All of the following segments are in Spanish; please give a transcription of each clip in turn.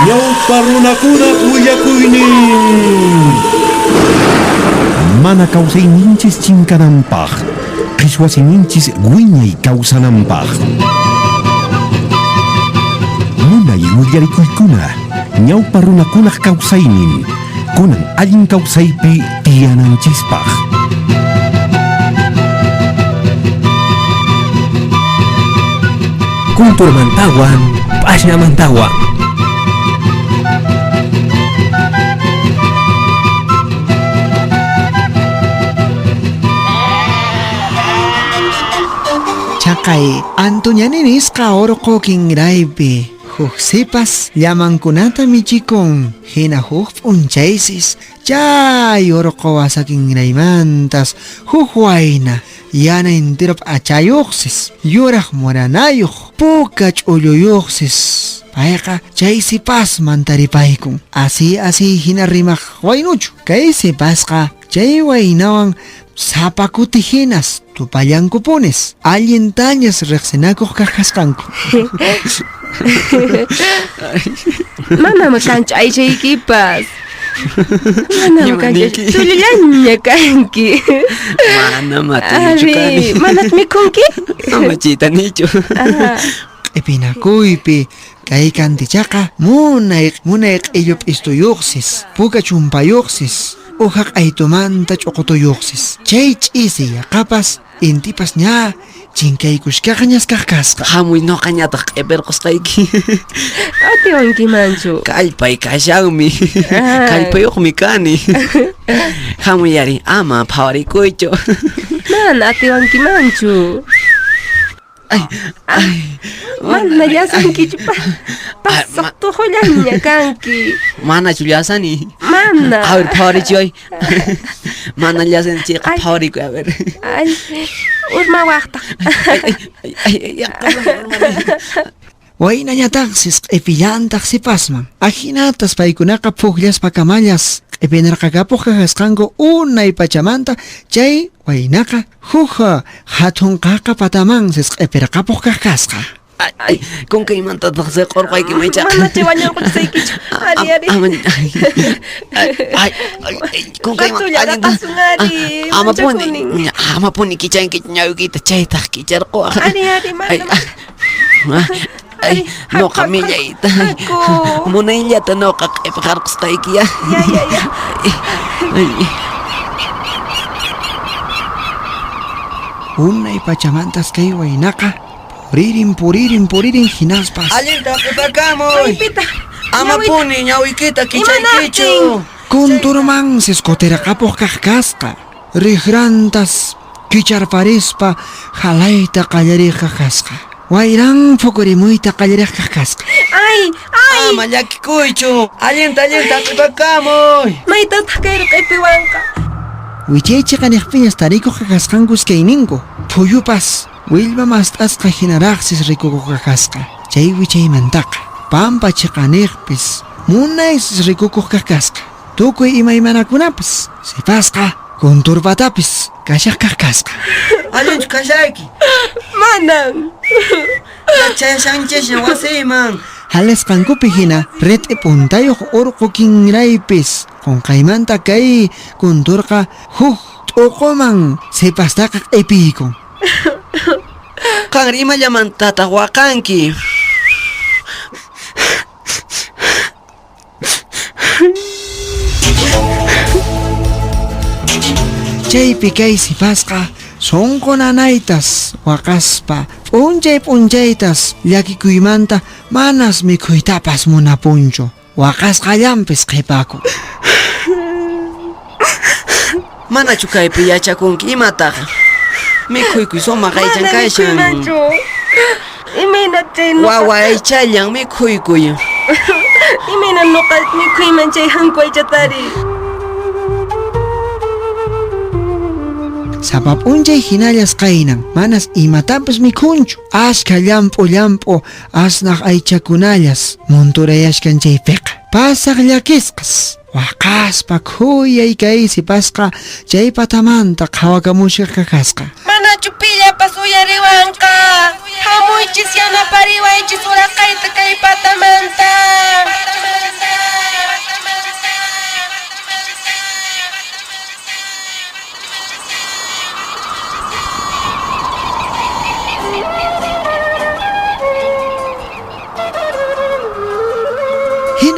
Ñawpa runakunaq willakuynin. Mana kawsayninchis chinkananpaq, qhichwasininchis wiñay kawsananpaq. Munay willarikuykuna, ñawpa runakunaq kawsaynin, kunan allin kawsaypi tiyananchispaq. Kunturmantawan, pashñamantawan. Chaqay Antoñaninisqa urqu kinraypi huk sipas llamankunata michikun hina huk p'unchaysis chay urqu wasakinraymantas huk wayna yana enterop achayuqsis yuraq muranayuq puka ch'ulluyuqsis payqa chay sipasman taripaykun así hina rimaq waynuchu kay sipasqa chay waynawan sapakuti hinas tupallankupunis allintañas riqsinakuq kaqkasqanku. Manam kanchu aychaykipas. Manam kanchu tulillaña kanki. Manam atuyuchu kani. Manat mikunki? Amachita nichu. Epinakuypi kay kantichaqa munay q'illup istuyuqsis puka chumpayuqsis uhaq aytumanta ch'uqutuyuqsis chay ch'isi yaqapas intipas ña chinkaykushkaqñas kaqkasqa Hamuy noqañataq q'iperqusqayki. Atiwankimanchu. Kallpay kashanmi. Kallpayuqmi kani. Hamuyari ama phawarikuychu. Mana atiwankimanchu. Mana llasankichu pasaq tuhullaña kanki. Mana chullasani. Mana. A ver, phawarichiy. Mana llasanchiqa phawarikuy a ver. Ay, urma waqtaq. Waynañataqsis q'ipillantaq sipasman ajinatas paykunaqa puqllaspa kamallas q'ipinarqakapuq kaqasqanku unay pachamanta chay waynaqa huk hatun qaqa patamansis q'ipirqapuq kaqkasqa Ay, con que imantataq siqurqayki maychaqa. Mana chiwañanqusaykichu. Ari. Ay, con que Qatullatasunari. ama puni kichanki ñawikita chaytaq kicharquqa. Ari, mana. Ay, noqa millayta. Munayllata noqa q'ipqarqusqayki ya. Ya. unay pachamantas kay waynaqa puririn hinaspas Allinta q'ipakamuy. Pita. Ama puni ñawikita kichaykichu. kunturmansis kotirqapuq kaqkasqa riqrantas kicharparispa halayta qallariq kaqkasqa wayran pukurimuyta qallariq kaqkasqa Ay. Ama llakikuychu. Allinta q'ipakamuy. Maytataq kayri q'ipiwanqa. wichaychiqa niqpiñas tarikuq kaqkasqankus kayninku phuyupas willma mast'asqa hinaraqsis rikukuq kaqkasqa chay wichaymantaqa pampa chiqaniqpis munaysis rikukuq kaqkasqa tukuy imaymanakunapas sipasqa kunturpatapis kashaq kaqkasqa Allinchu kashayki. Manan. Chayashanchishña wasiyman. Halisqankupi hina rit'i puntayuq urqu kinraypis qunqaymanta kay kunturqa huk t'uquman sipastaqa q'ipiykun Qanri imallamantataq waqanki. chaypi kay sipasqa sunqu nanaytas waqaspa p'unchaytas llakikuymanta manas mikhuytapas munapunchu waqasqallampis qhipakun Manachu kaypi yachakunki imataq. Mikhuykuy sumaq aychan kashan. Manchu. Imina chayno. Wawa aychallan mikhuykuy. Imina nuqa mikhuyman chay hanku aychatari. Sapa p'unchay hinallas qaynan manas imatapas mikhunchu ashka llampu asnaq aychakunallas munturayashkan chaypiqa pasaq llakisqas waqaspa khuyay kay sipasqa chay patamanta qhawakamushqa kaqasqa Manachu pillapas uyariwanqa. Hamuychis yanapariwaychis uraqayta kay patamanta.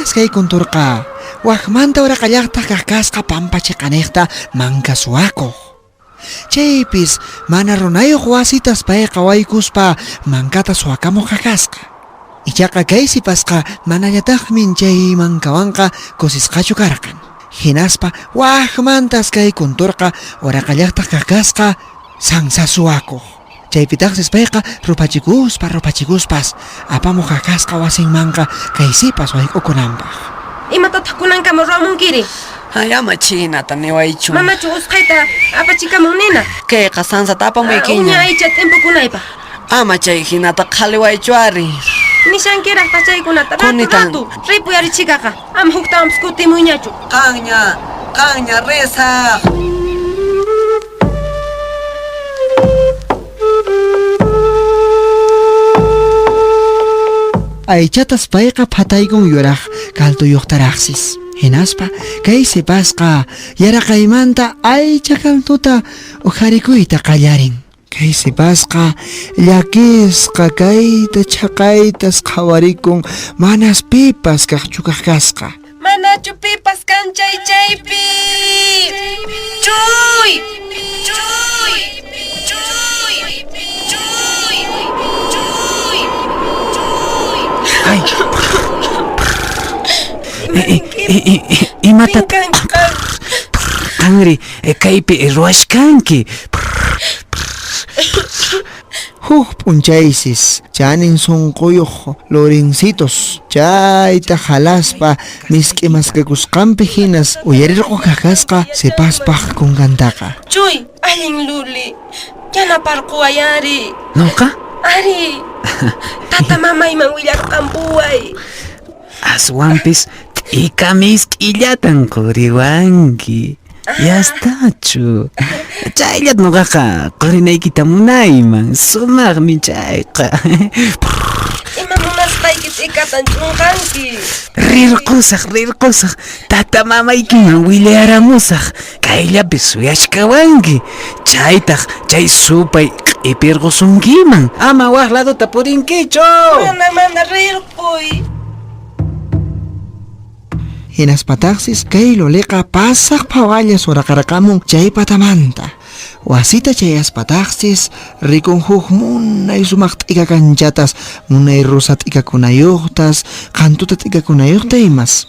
Hinas kay kunturqa waqmanta uraqallaqta kakasqa pampachiqaniyta manka suwakuq. Chaypis mana runayuq wasitas payqa waykuspa mankata suwakamuq kakasqa. Ichaqa kay sipasqa manallataqmin chay mankawanqa kusisqachu karqan. Hinaspa waqmantas kay kunturqa uraqallaqta kakasqa sansa suwakuq. Chaypitaqsis payqa rupachikuspas apamuq kakasqa wasinmanqa kay sipas waykukunanpaq. Imatataq kunankama ruwamunkiri? Ay, ama chinata niwaychu. Mamachu usqayta apachikamun nina. Kayqa sansata apamaykiña. Uña aycha timpukunaypaq. Ama chay hinata qhaliwaychu ari. Nishankiraqta chaykunata Kunitan. ratu ripuyari chikaqa. Ama huktawanpas kutimuyñachu. Qanña risaq. Aychatas payqa phataygun yuraq kaltuyuqtaraqsis. Hinaspa kay sipasqa yaraqaymanta aycha kaltuta uharikuyta qallarin. Kay sipasqa llakisqa kayta chaqaytas qhawarikun manas pipas kaqchu kasqa. Manachu pipas kanchay chaypi. Chuy. Ay. Imata Angri kaypi ruwashkanki. Huk p'unchaysis chanin sunquyuq lorencitos chayta halaspa misk'imasqakusqanpi hinas uyarirqu kakasqa sipaspaq kunkantaqa. Chuy, allin luli. Yanaparquwayari. Nuqa? Ari. Tata mamayman willak'ampuway. Aswanpis t'ika misk'illatan quriwanki. Yastachu. Chayllat nuqaqa qurinaykita munayman. Sumaqmi chayqa. Ima munasqayki t'ikatan chunqanki. Rirqusaq. Tata mamaykiman willayaramusaq. Kayllapis suyashkawanki. Chaytaq chay supay q'ipirqusunkiman. Ama waq ladota purinkichu. Mana rirquy. Hinaspataqsis kay loliqa pasaq phawalla suraqarqamun chay patamanta. Wasita chayaspataqsis rikun huk munay sumaq t'ika kanchatas munay rusa t'ikakunayuqtas qantuta t'ikakunayuqta imas.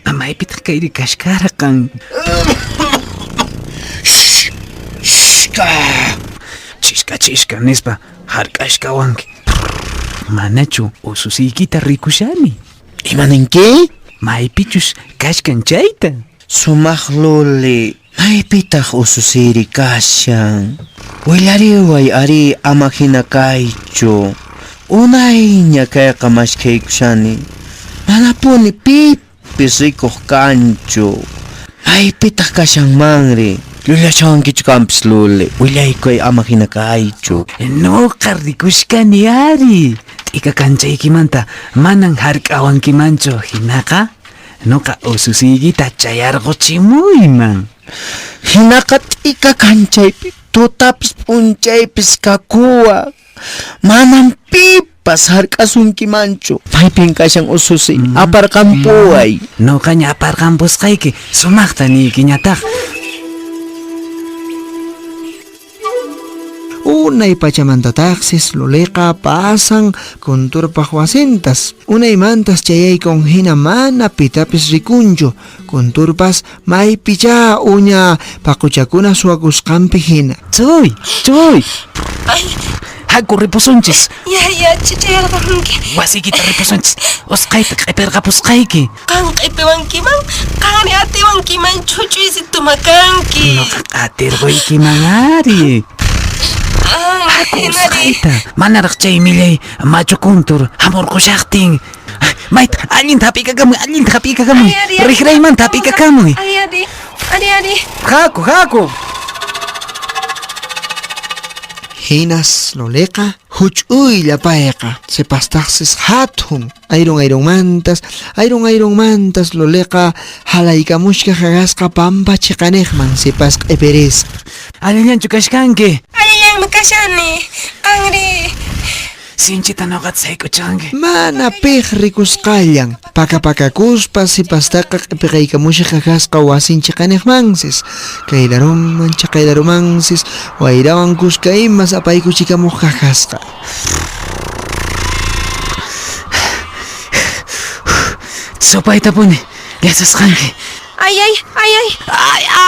Amaypitaq kayri kashkarqan. Chishka nispa hark'ashkawanki. Manachu ususiykita rikushani. Imaninki? Maypichus kashkan chayta. Sumaq luli, maypitaq ususiri kashan. Willariway ari ama hina kaychu. Unayña kayqa mashkhaykushani. Manapuni pipis rikuq kanchu. Maypitaq kashanmanri. Lullashawankichu kanpis luli. Willaykuy ama hina kaychu. Nuqa rikushkani ari. T'ika kanchaykimanta manan hark'awankimanchu hinaqa. Nuqa ususiykita chayarquchimuyman. Hinaqa t'ika kanchaypi tutapis p'unchaypis kakuwa. Manan pipas hark'asunkimanchu. Maypin kashan ususi aparqampuway. Nuqaña aparqampusqayki sumaqta niykiñataq. Unay pachamantataqsis loliqa pasan kunturpaq wasintas. Unaymantas chayaykun hina mana pitapis rikunchu. Kunturpas maypicha uña paquchakuna suwakusqanpi hina. Chuy. Ay, Haku ripusunchis. ya, chichayarqanki. Wasiykita ripusunchis. Usqayta q'ipirqapusqayki. Qan q'ipiwankiman, qani atiwankiman chuchuysi tumakanki. Nuqa qatirquykiman ari. Usqayta manaraq chay millay machu kuntur hamurqushaqtin. Mayta allinta hap'ikakamuy. Riqraymanta hap'ikakamuy. Ari. Haku. Hinas loliqa huch'uylla payqa sipastaqsis hatun ayrunmantas loliqa halaykamushka qaqasqa pampa chiqaniqman sipas q'ipirisqa. Alillanchu kashkanki. Alillanmi kashani. Qanri. sinchita noqata sayk'uchanki. Mana pej rikusqallan. Paka-pakakuspa sipastaqa q'ipiraykamusha qaqasqa wasinchiqanejmansis. Kaylaruman chaqaylarumansis wayrawan kuska imas apaykuchikamuq qaqasqa. Sopayta puni, yachasqanki. Ay, ay, ay,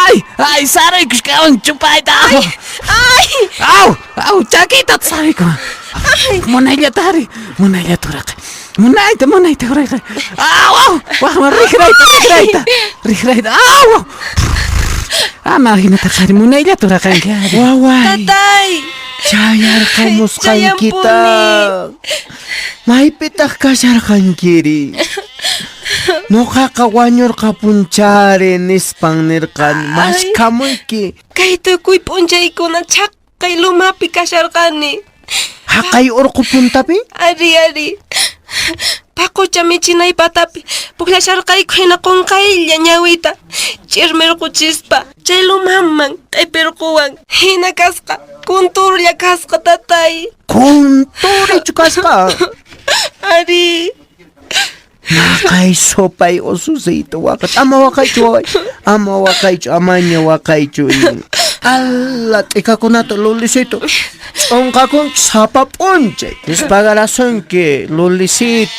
ay. Ay, saray kushkawan chupayta. Au, chakita sarayku. Munaylatari, munaylaturaqi. Munayta urayqa. Au, rikrayta. Au. Ama hinata qari munaylaturaqanki. Waway, Tatay. chayarqamusqankita. Maypitaq kasharqankiri. Nuqaqa wañurqa punchari nispan nirqan maskamuyki. Kay tukuy p'unchaykuna chaqay lumapi kasharqani. Haqay urqu puntapi? Ari. Paqucha michinay patapi puqlasharqayku hina qunqaylla ñawita ch'irmirquchispa chay lumaman t'ipirquwan hina kasqa kunturlla kasqa tatay. Kunturichu kasqa. Ari. Naqay sopay ususito waqat. Ama waqaychu, amaña waqaychu. Alla t'ikakunata lulisito. Ch'unqakun sapa p'unchay. Dispagarasunki lulisito.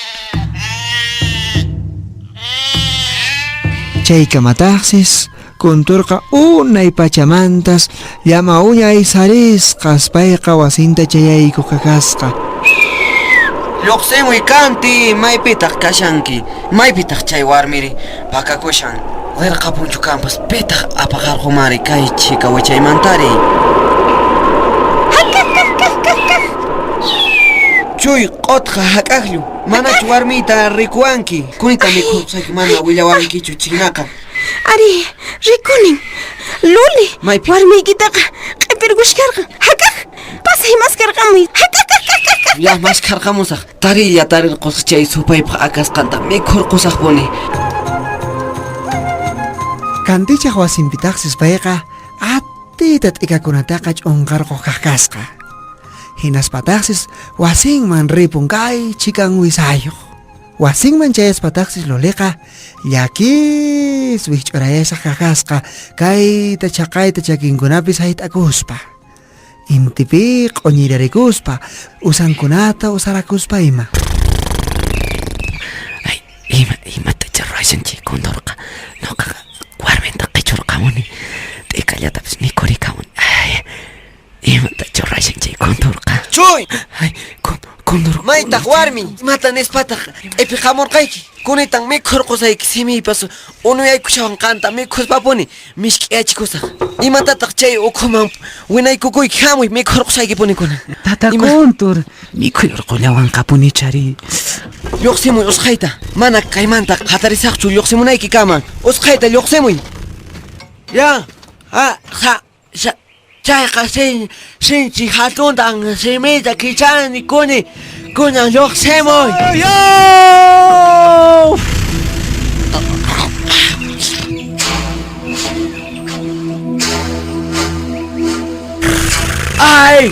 Chaykamataqsis kunturqa unay pachamantas llama uñay sarisqas payqa wasinta chayayku qaqasqa. Lluqsimuy kanti, maypitaq kashanki, maypitaq chay warmiri, pakakushan, wirqapunchu kanpas, pitaq apaqarqumari kay chika wichaymantari. Chuy qotqa hak'aqllu, manachu warmita rikuwanki, kunita mikhurqsayki mana willawankichu chinaqa. Ari, rikunin. Luli, Maypi. warmiykitaqa q'ipirqushkarqa. Hakaq, pasay maskarqamuy. Ya maskarqamusaq, tarilla tarirqusqa chay supaypaq akasqanta mikhurqusaqpuni. Kantichaq wasinpitaqsis payqa atita t'ikakunataqa ch'unqarquq qaqasqa. Hinaspataqsis wasinman ripun kay chikan wisayuq. Wasinman chayaspataqsis Luliqa llakis wikch'urayasaq qaqasqa kayta chaqayta chakinkunapis hayt'akuspa. Intipi q'uñirarikuspa usankunata usarakuspa ima. Ay, imata charraysanchi Condorqa, nuqaqa warminta qichurqamuni, t'ikallatapas mikhurikamun. Ay, imata charraysanchi Condorqa. Chuy! Ay, Condor. Maytaq warmi, imata nispataq q'ipiqamurqayki, kunitan mikhurqusayki simiypas unuyaykushawan qanta mikhuspapuni mishk'iyachikusaq. Imatataq chay ukhuman winaykukuyki hamuy mikhurqusaykipuni kuna. Tata Condor, mikhuy urqullawanqapuni chari. Lluqsimuy usqhayta, mana kaymanta qhatarisaqchu lluqsimunayki kama. Usqhayta lluqsimuy. Ya, chayqa sinchi hatuntan simita kichani kunan lluqsimuy. Ay,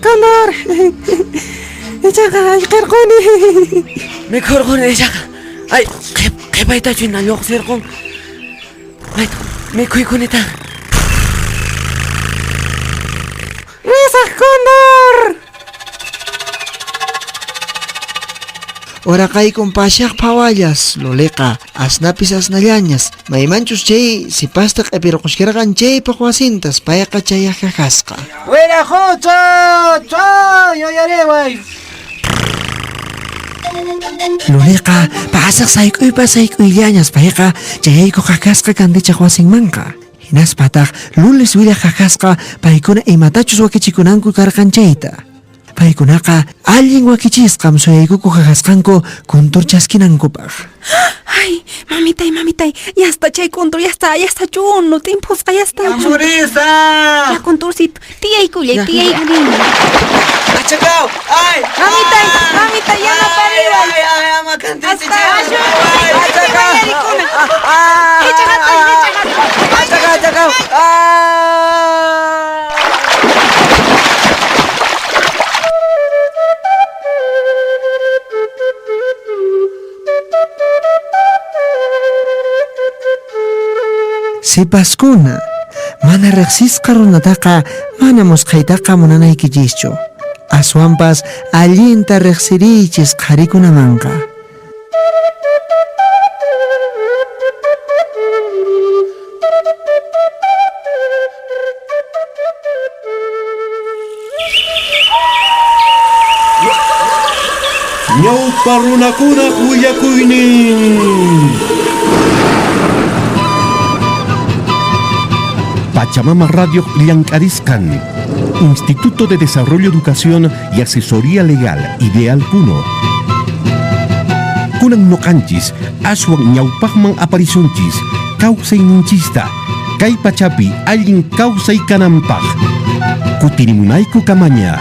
Condor. Chaqa qirquni. Mikhurquni chaqa. Ay, qhipaytachu hina lluqsirqun. Ay, mikhuykunita. Risaq Condor. Ora kaykun pashaq phawallas Luliqa asnapis asnallañas maymanchus chay sipastaq q'ipirqushkarqan chaypaq wasintas payqa chayaq qaqasqa. Wirajucho, yoyareway. Luliqa pasaq sayk'uyllañas payqa chayayku qaqasqa kantichaq wasinmanqa. Hinaspataq lulis willaq qaqasqa paykuna imatachus wakichikunanku karqan chayta. Paykunaqa allin wakichisqam suyaykuku qaqasqanku kuntur chaskinankupaq. Ay, mamitay, ya está chay Condor, ya está chuno, timpusqa ya está. Amorisa! Ya Condorcito, tiyaykullay, tiyay alin. Achakao! Ay! Mamitay, ya no pariwa. Ay, ama kantichi. Hasta asyo. Achakao. Achakao! Sipaskuna, mana riqsisqa runataqa mana musqaytaqa munanaykichischu. Aswanpas allinta riqsirichis qharikunamanqa. Ñawpa runakuna willakuynin. Pachamama Radio Llancariscan, Instituto de Desarrollo, Educación y Asesoría Legal Ideal Puno. Kunan noqanchis, aswan ñawpaqman aparisunchis, kawsayninchista, kay pachapi allin kawsaykananpaq. Kutirimunayku kamaña.